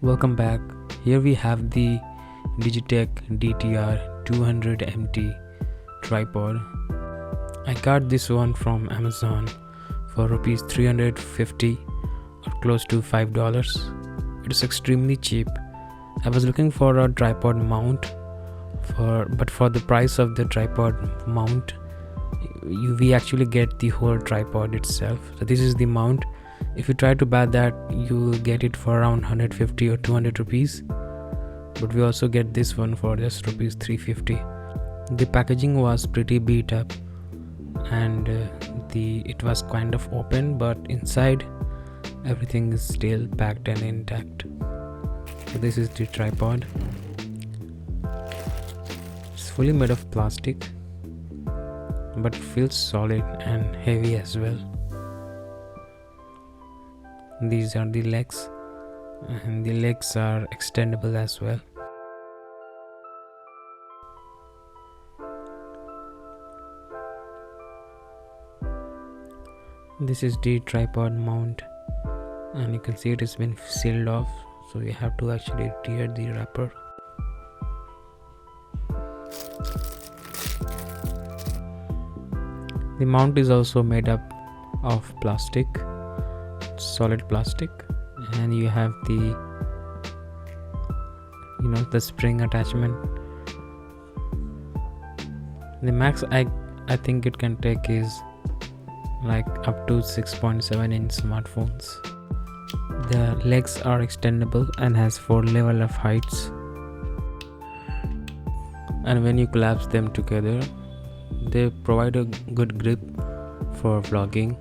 Welcome back. Here we have the Digitek DTR 200MT tripod. I got this one from Amazon for rupees 350 or close to $5. It is extremely cheap. I was looking for a tripod mount but for the price of the tripod mount we actually get the whole tripod itself. So this is the mount. If you try to buy that, you get it for around 150 or 200 rupees, but we also get this one for just rupees 350. The packaging was pretty beat up and it was kind of open, but inside everything is still packed and intact. So this is the tripod. It's fully made of plastic, but feels solid and heavy as well. These are the legs, and the legs are extendable as well. This is the tripod mount, and you can see it has been sealed off, so you have to actually tear the wrapper. The mount is also made up of plastic, solid plastic, and you have the spring attachment. The max I think it can take is like up to 6.7-inch smartphones. The legs are extendable and has 4 levels of heights, and when you collapse them together they provide a good grip for vlogging.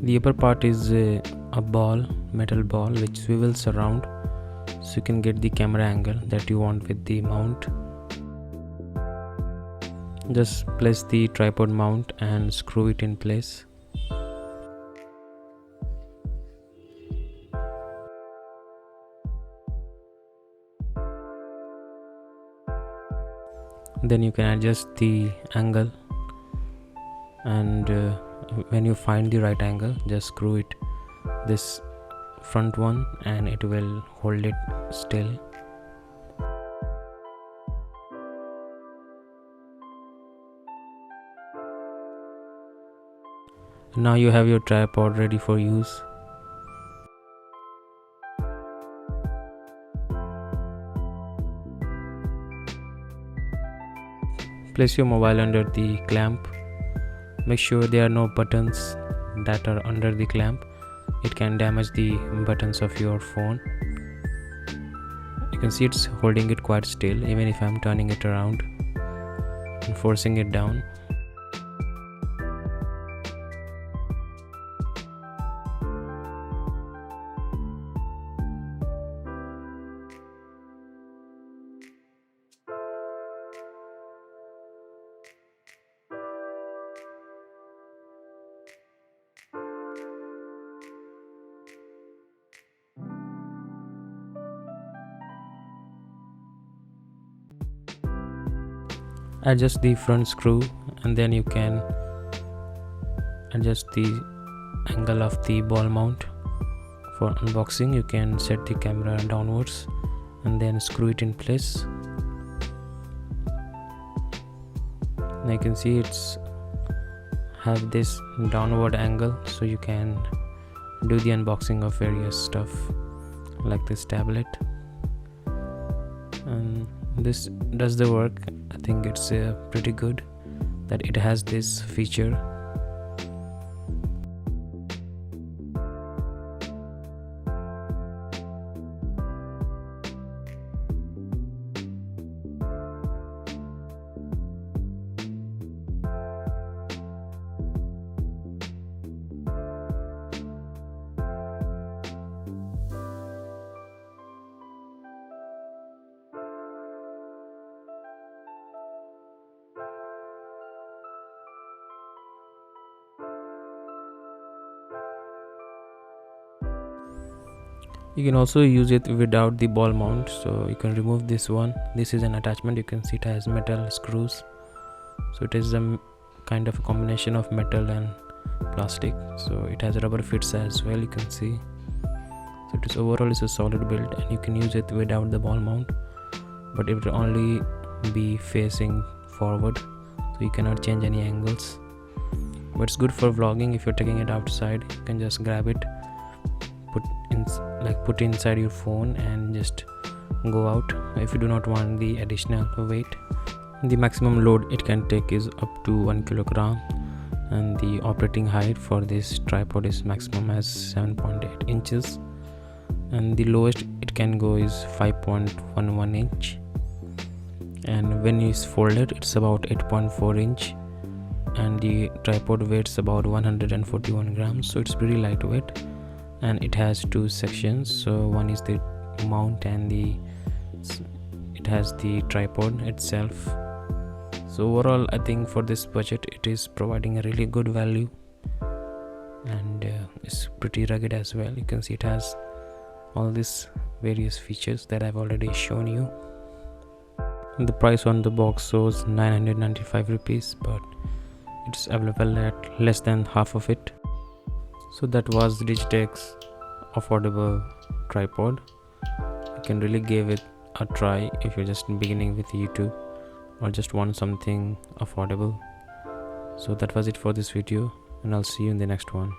The upper part is a metal ball which swivels around, so you can get the camera angle that you want with the mount. Just place the tripod mount and screw it in place. Then you can adjust the angle, and when you find the right angle, just screw it this front one and it will hold it still. Now you have your tripod ready for use. Place your mobile under the clamp. Make sure there are no buttons that are under the clamp. It can damage the buttons of your phone. You can see it's holding it quite still even if I'm turning it around and forcing it down. Adjust the front screw, and then you can adjust the angle of the ball mount. For unboxing, you can set the camera downwards and then screw it in place. Now you can see it's have this downward angle, so you can do the unboxing of various stuff like this tablet, and this does the work. I think it's pretty good that it has this feature. You can also use it without the ball mount, so you can remove this one. This is an attachment. You can see it has metal screws, so it is a kind of a combination of metal and plastic. So it has rubber fits as well, you can see. So it is overall is a solid build, and you can use it without the ball mount, but it will only be facing forward, so you cannot change any angles. But it's good for vlogging. If you're taking it outside, you can just grab it, put it inside your phone and just go out if you do not want the additional weight. The maximum load it can take is up to 1 kilogram, and the operating height for this tripod is maximum as 7.8 inches, and the lowest it can go is 5.11 inch, and when it's folded it's about 8.4 inch, and the tripod weighs about 141 grams, so it's pretty lightweight. And it has two sections, so one is the mount and it has the tripod itself. So overall I think for this budget it is providing a really good value, and it's pretty rugged as well. You can see it has all these various features that I've already shown you. The price on the box shows 995 rupees, but it's available at less than half of it. So that was Digitek's affordable tripod. You can really give it a try if you're just beginning with YouTube or just want something affordable. So that was it for this video, and I'll see you in the next one.